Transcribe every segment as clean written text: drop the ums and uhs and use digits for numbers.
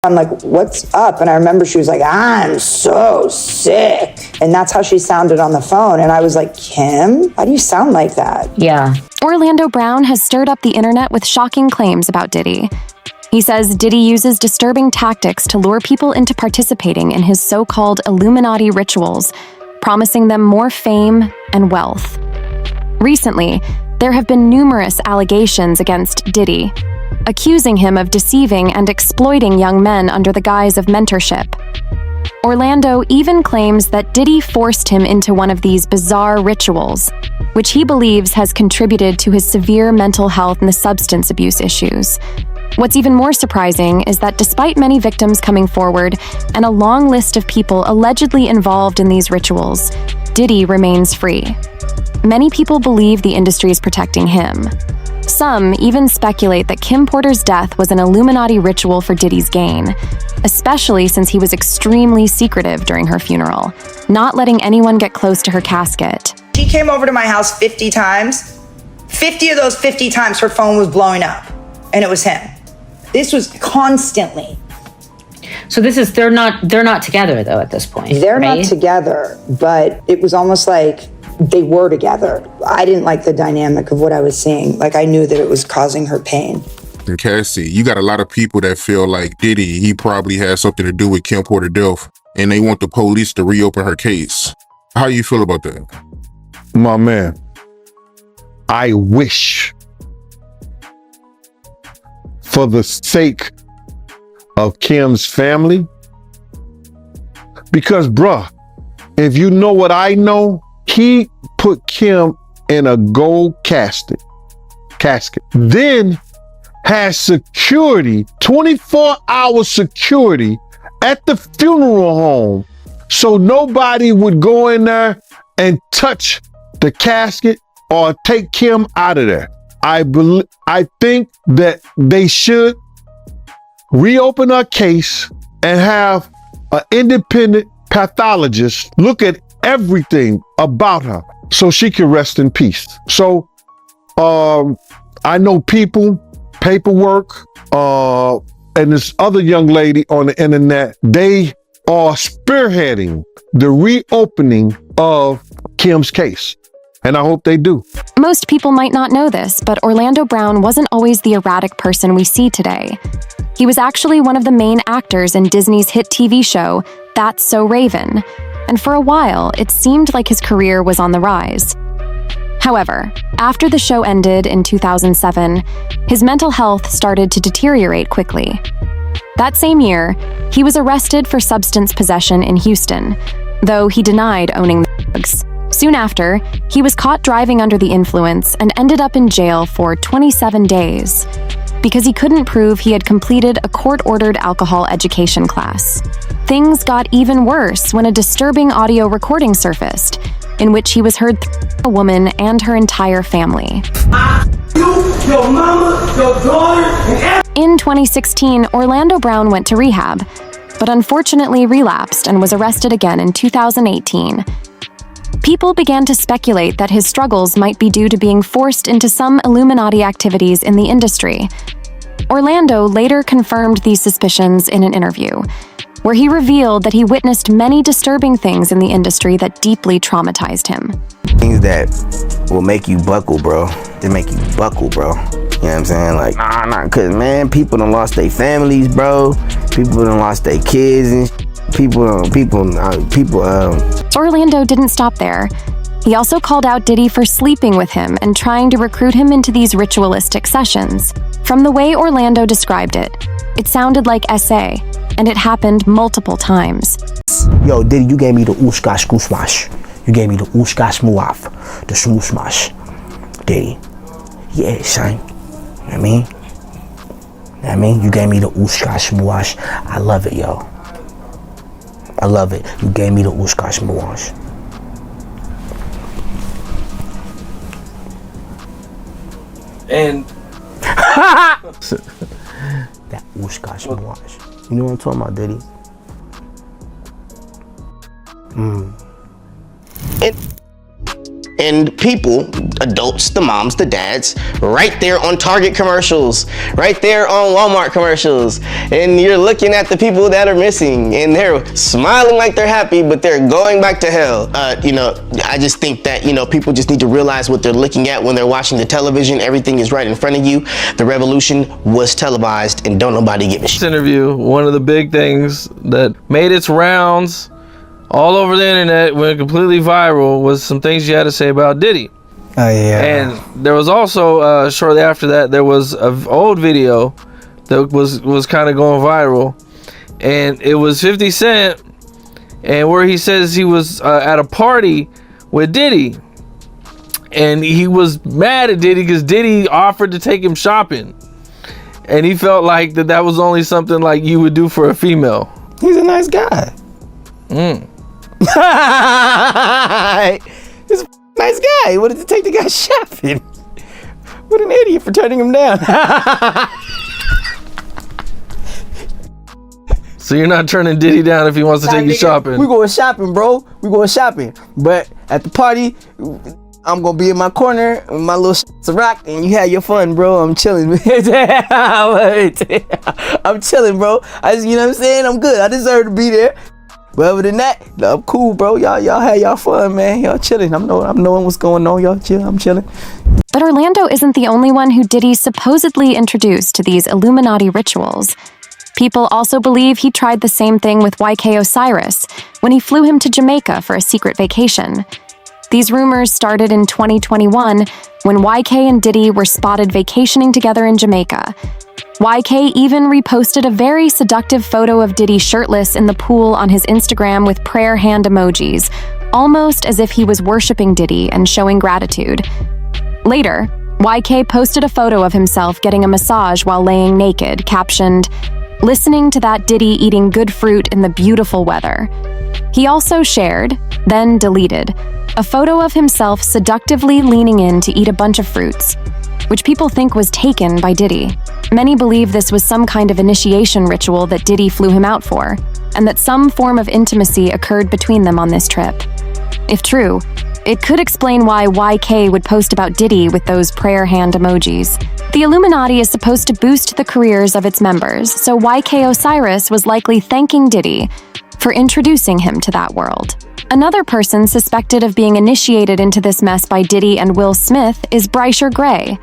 I'm like, what's up? And I remember she was like, I'm so sick. And that's how she sounded on the phone. And I was like, Kim, why do you sound like that? Yeah. Orlando Brown has stirred up the internet with shocking claims about Diddy. He says Diddy uses disturbing tactics to lure people into participating in his so-called Illuminati rituals, promising them more fame and wealth. Recently, there have been numerous allegations against Diddy, accusing him of deceiving and exploiting young men under the guise of mentorship. Orlando even claims that Diddy forced him into one of these bizarre rituals, which he believes has contributed to his severe mental health and the substance abuse issues. What's even more surprising is that despite many victims coming forward and a long list of people allegedly involved in these rituals, Diddy remains free. Many people believe the industry is protecting him. Some even speculate that Kim Porter's death was an Illuminati ritual for Diddy's gain, especially since he was extremely secretive during her funeral, not letting anyone get close to her casket. She came over to my house 50 times. 50 of those 50 times her phone was blowing up, and it was him. This was constantly. So they're not together though at this point. They're right? not together, but it was almost like they were together. I didn't like the dynamic of what I was seeing. Like, I knew that it was causing her pain. And Cassie, you got a lot of people that feel like Diddy, he probably has something to do with Kim Porter's death, and they want the police to reopen her case. How you feel about that? My man, I wish, for the sake of Kim's family, because bruh, if you know what I know, he put Kim in a gold casket, then has security, 24-hour security at the funeral home, so nobody would go in there and touch the casket or take Kim out of there. I think that they should reopen her case and have an independent pathologist look at everything about her so she can rest in peace. So I know paperwork, and this other young lady on the internet, they are spearheading the reopening of Kim's case. And I hope they do. Most people might not know this, but Orlando Brown wasn't always the erratic person we see today. He was actually one of the main actors in Disney's hit TV show, That's So Raven. And for a while, it seemed like his career was on the rise. However, after the show ended in 2007, his mental health started to deteriorate quickly. That same year, he was arrested for substance possession in Houston, though he denied owning the drugs. Soon after, he was caught driving under the influence and ended up in jail for 27 days because he couldn't prove he had completed a court-ordered alcohol education class. Things got even worse when a disturbing audio recording surfaced, in which he was heard threatening a woman and her entire family. Your mama, your daughter, and In 2016, Orlando Brown went to rehab, but unfortunately relapsed and was arrested again in 2018. People began to speculate that his struggles might be due to being forced into some Illuminati activities in the industry. Orlando later confirmed these suspicions in an interview, where he revealed that he witnessed many disturbing things in the industry that deeply traumatized him. Things that will make you buckle, bro. They make you buckle, bro. You know what I'm saying? Like, nah, cause man, people done lost their families, bro. People done lost their kids and Orlando didn't stop there. He also called out Diddy for sleeping with him and trying to recruit him into these ritualistic sessions. From the way Orlando described it, it sounded like SA, and it happened multiple times. Yo, Diddy, you gave me the ooshka smash. You gave me the ooshka smuaf, the smash. Diddy. Yeah, son. You know what I mean? You know what I mean? You gave me the ooshka smuash. I love it, yo. I love it. You gave me the ooshka smuash. and That ooshka smuash. You know what I'm talking about, Diddy? and people, adults, the moms, the dads, right there on Target commercials, right there on Walmart commercials, and you're looking at the people that are missing, and they're smiling like they're happy, but they're going back to hell. I just think that, people just need to realize what they're looking at when they're watching the television. Everything is right in front of you. The revolution was televised, and don't nobody give a shit. Interview, one of the big things that made its rounds all over the internet, went completely viral, was some things you had to say about Diddy. Oh yeah. And there was also shortly after that, there was an old video that was kind of going viral, and it was 50 Cent, and where he says he was at a party with Diddy, and he was mad at Diddy because Diddy offered to take him shopping, and he felt like that was only something like you would do for a female. He's a nice guy. He's a nice guy. He wanted to take the guy shopping. What an idiot for turning him down. So you're not turning Diddy down if he wants to take you shopping? We going shopping, bro. We going shopping. But at the party, I'm gonna be in my corner with my little rock, and you have your fun, bro. I'm chilling. I'm chilling, bro. You know what I'm saying? I'm good. I deserve to be there. But other than that, I'm cool, bro. Y'all have y'all fun, man. Y'all chilling. I'm knowing what's going on. Y'all chill. I'm chilling. But Orlando isn't the only one who Diddy supposedly introduced to these Illuminati rituals. People also believe he tried the same thing with YK Osiris when he flew him to Jamaica for a secret vacation. These rumors started in 2021 when YK and Diddy were spotted vacationing together in Jamaica. YK even reposted a very seductive photo of Diddy shirtless in the pool on his Instagram with prayer hand emojis, almost as if he was worshiping Diddy and showing gratitude. Later, YK posted a photo of himself getting a massage while laying naked, captioned, "Listening to that Diddy eating good fruit in the beautiful weather." He also shared, then deleted, a photo of himself seductively leaning in to eat a bunch of fruits, which people think was taken by Diddy. Many believe this was some kind of initiation ritual that Diddy flew him out for, and that some form of intimacy occurred between them on this trip. If true, it could explain why YK would post about Diddy with those prayer hand emojis. The Illuminati is supposed to boost the careers of its members, so YK Osiris was likely thanking Diddy for introducing him to that world. Another person suspected of being initiated into this mess by Diddy and Will Smith is Brysher Gray.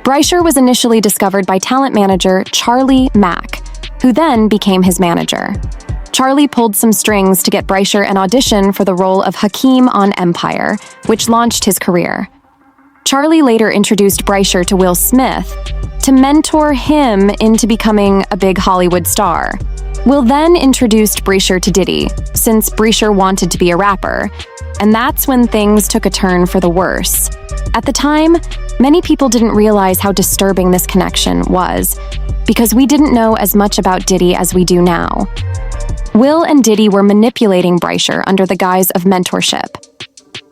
Brysher was initially discovered by talent manager Charlie Mack, who then became his manager. Charlie pulled some strings to get Brysher an audition for the role of Hakeem on Empire, which launched his career. Charlie later introduced Brysher to Will Smith to mentor him into becoming a big Hollywood star. Will then introduced Brysher to Diddy, since Brysher wanted to be a rapper, and that's when things took a turn for the worse. At the time, many people didn't realize how disturbing this connection was, because we didn't know as much about Diddy as we do now. Will and Diddy were manipulating Brysher under the guise of mentorship.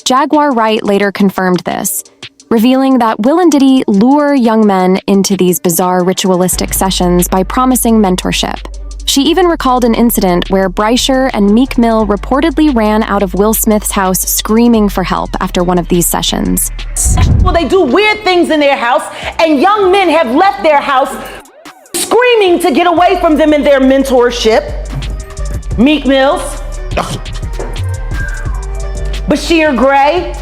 Jaguar Wright later confirmed this, revealing that Will and Diddy lure young men into these bizarre ritualistic sessions by promising mentorship. She even recalled an incident where Brysher and Meek Mill reportedly ran out of Will Smith's house screaming for help after one of these sessions. Well, they do weird things in their house, and young men have left their house screaming to get away from them in their mentorship. Meek Mills, Bashir Gray,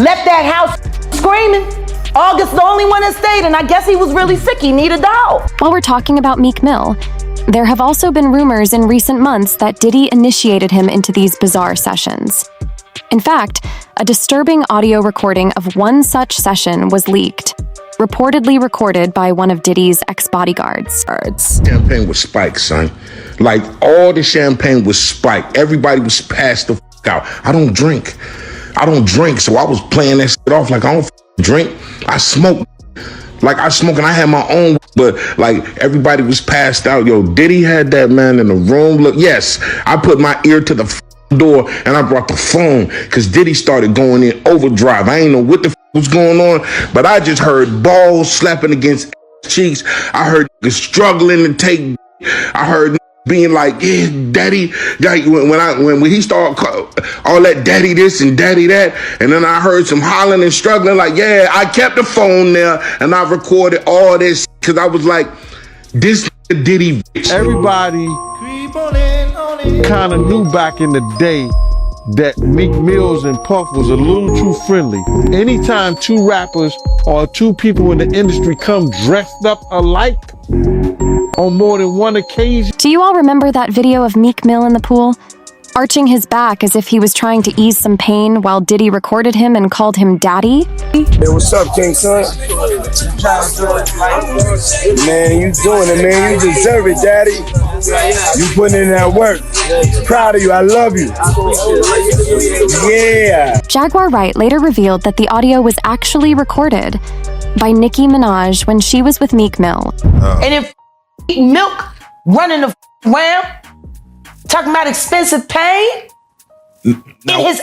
left that house screaming. August the only one that stayed, and I guess he was really sick. He needed a dog. While we're talking about Meek Mill, there have also been rumors in recent months that Diddy initiated him into these bizarre sessions. In fact, a disturbing audio recording of one such session was leaked, reportedly recorded by one of Diddy's ex-bodyguards. Champagne was spiked, son. Like, all the champagne was spiked. Everybody was passed the out. I don't drink, so I was playing that shit off like I don't drink. I smoke. Like, I smoke and I had my own, but like everybody was passed out. Yo, Diddy had that man in the room. Look, yes, I put my ear to the door and I brought the phone because Diddy started going in overdrive. I ain't know what the was going on, but I just heard balls slapping against cheeks. I heard struggling to take. I heard being like, yeah, daddy, like when he started all that daddy this and daddy that, and then I heard some hollering and struggling, like, yeah, I kept the phone there and I recorded all this because I was like, this Diddy bitch. Everybody kind of knew back in the day that Meek Mills and Puff was a little too friendly. Anytime two rappers or two people in the industry come dressed up alike on more than one occasion. Do you all remember that video of Meek Mill in the pool? Arching his back as if he was trying to ease some pain while Diddy recorded him and called him daddy? Hey, what's up, King Son? Man, you doing it, man. You deserve it, daddy. You putting in that work. Proud of you. I love you. Yeah. Jaguar Wright later revealed that the audio was actually recorded by Nicki Minaj when she was with Meek Mill. And if Milk running the round, talking about expensive pain in his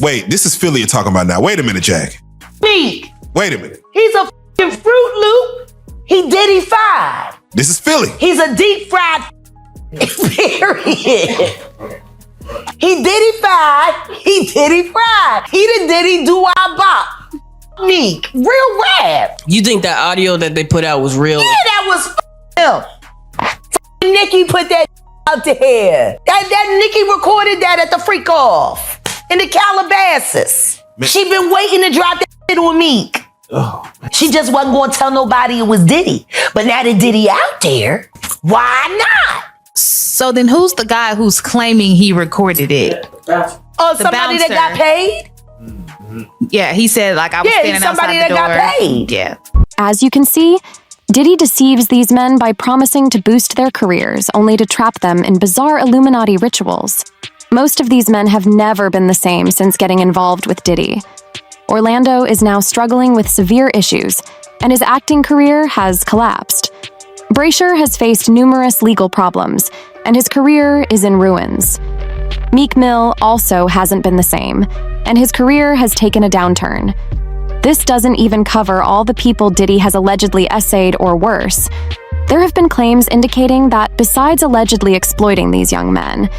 Wait, this is Philly you're talking about now. Wait a minute, Jack. Meek. Wait a minute. He's a f***ing Fruit Loop. He Diddy-fied. This is Philly. He's a deep fried period. He Diddy-fied. He Diddy-fried. He the Diddy do-I-bop. Meek. Real rap. You think that audio that they put out was real? Yeah, that was him. Nicki put that out there. That Nicki recorded that at the freak off in the Calabasas. She been waiting to drop that shit on Meek. She just wasn't going to tell nobody it was Diddy. But now that Diddy out there, why not? So then who's the guy who's claiming he recorded it? Oh, somebody that got paid? Yeah, he said like I was standing somebody outside the door. that got paid. Yeah. As you can see, Diddy deceives these men by promising to boost their careers, only to trap them in bizarre Illuminati rituals. Most of these men have never been the same since getting involved with Diddy. Orlando is now struggling with severe issues, and his acting career has collapsed. Brasher has faced numerous legal problems, and his career is in ruins. Meek Mill also hasn't been the same, and his career has taken a downturn. This doesn't even cover all the people Diddy has allegedly essayed or worse. There have been claims indicating that besides allegedly exploiting these young men,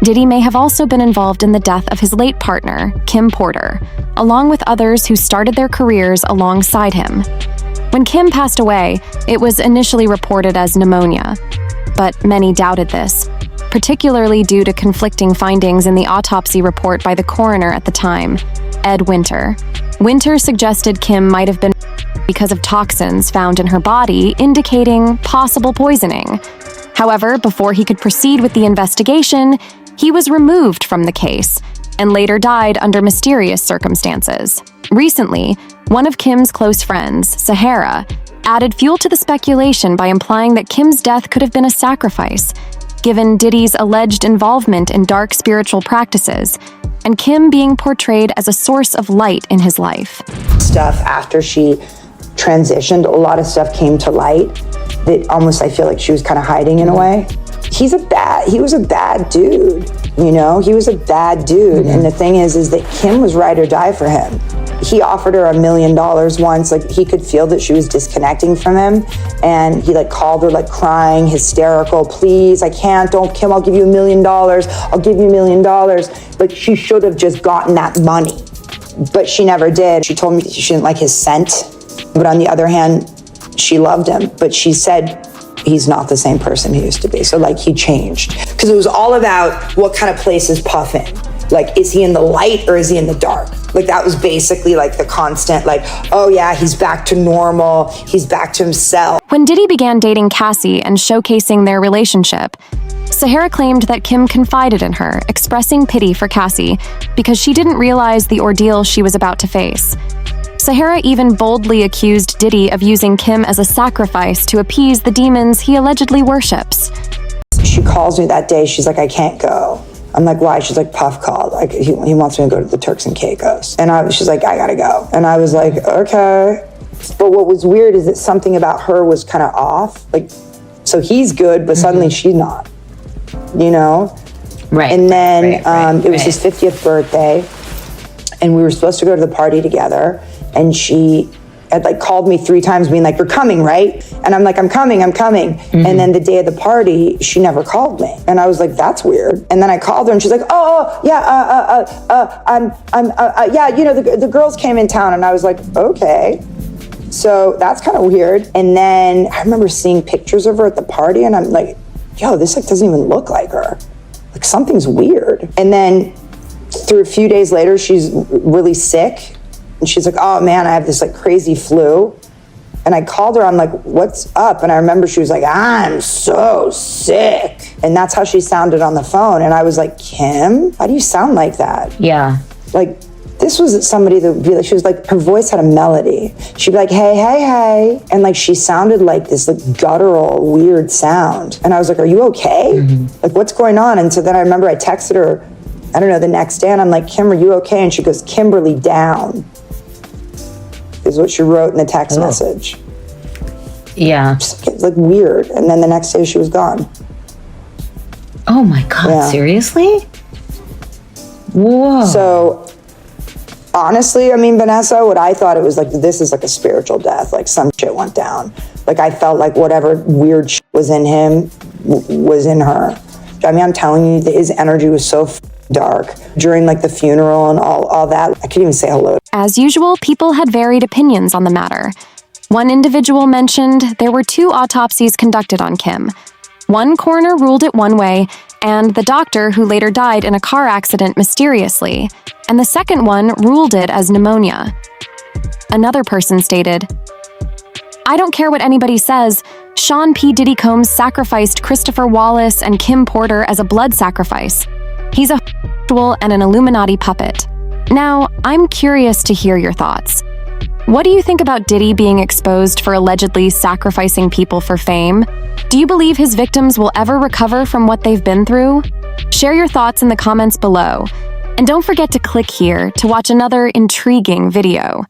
Diddy may have also been involved in the death of his late partner, Kim Porter, along with others who started their careers alongside him. When Kim passed away, it was initially reported as pneumonia, but many doubted this, particularly due to conflicting findings in the autopsy report by the coroner at the time, Ed Winter. Winter suggested Kim might have been because of toxins found in her body, indicating possible poisoning. However, before he could proceed with the investigation, he was removed from the case and later died under mysterious circumstances. Recently, one of Kim's close friends, Sahara, added fuel to the speculation by implying that Kim's death could have been a sacrifice, given Diddy's alleged involvement in dark spiritual practices, and Kim being portrayed as a source of light in his life. Stuff after she transitioned, a lot of stuff came to light that almost I feel like she was kind of hiding in a way. He was a bad dude, you know? He was a bad dude. And the thing is that Kim was ride or die for him. He offered her $1 million once, like he could feel that she was disconnecting from him. And he like called her like crying, hysterical, please, I can't, don't Kim, I'll give you $1 million. I'll give you $1 million. But she should have just gotten that money. But she never did. She told me that she didn't like his scent. But on the other hand, she loved him. But she said, he's not the same person he used to be. So like he changed. Because it was all about what kind of place is Puff in. Like, is he in the light or is he in the dark? Like that was basically like the constant, like, oh yeah, he's back to normal. He's back to himself. When Diddy began dating Cassie and showcasing their relationship, Sahara claimed that Kim confided in her, expressing pity for Cassie because she didn't realize the ordeal she was about to face. Sahara even boldly accused Diddy of using Kim as a sacrifice to appease the demons he allegedly worships. She calls me that day. She's like, I can't go. I'm like, why? She's like, Puff called. Like, he wants me to go to the Turks and Caicos. And she's like, I gotta go. And I was like, okay. But what was weird is that something about her was kind of off. Like, so he's good, but suddenly she's not, you know? Right. And then it was his 50th birthday, and we were supposed to go to the party together. And she had like called me 3 times being like, you're coming, right? And I'm like, I'm coming. And then the day of the party, she never called me. And I was like, that's weird. And then I called her and she's like, the girls came in town. And I was like, okay. So that's kind of weird. And then I remember seeing pictures of her at the party and I'm like, yo, this like doesn't even look like her. Like something's weird. And then through a few days later, she's really sick. And she's like, oh man, I have this like crazy flu. And I called her, I'm like, what's up? And I remember she was like, I'm so sick. And that's how she sounded on the phone. And I was like, Kim, why do you sound like that? Yeah. Like, this was somebody that would be like, she was like, her voice had a melody. She'd be like, hey, hey, hey. And like, she sounded like this like guttural, weird sound. And I was like, are you okay? Like, what's going on? And so then I remember I texted her, I don't know, the next day, and I'm like, Kim, are you okay? And she goes, Kimberly down, is what she wrote in the text message. Yeah. It was like weird. And then the next day she was gone. Oh my God, seriously? Whoa. So honestly, I mean, Vanessa, what I thought it was like, this is like a spiritual death. Like some shit went down. Like I felt like whatever weird shit was in him was in her. I mean, I'm telling you, his energy was so dark during like the funeral and all that. I couldn't even say hello. As usual, people had varied opinions on the matter. One individual mentioned there were 2 autopsies conducted on Kim. One coroner ruled it one way, and the doctor who later died in a car accident mysteriously, and the second one ruled it as pneumonia. Another person stated, I don't care what anybody says, Sean P. Diddy Combs sacrificed Christopher Wallace and Kim Porter as a blood sacrifice. He's a and an Illuminati puppet. Now, I'm curious to hear your thoughts. What do you think about Diddy being exposed for allegedly sacrificing people for fame? Do you believe his victims will ever recover from what they've been through? Share your thoughts in the comments below. And don't forget to click here to watch another intriguing video.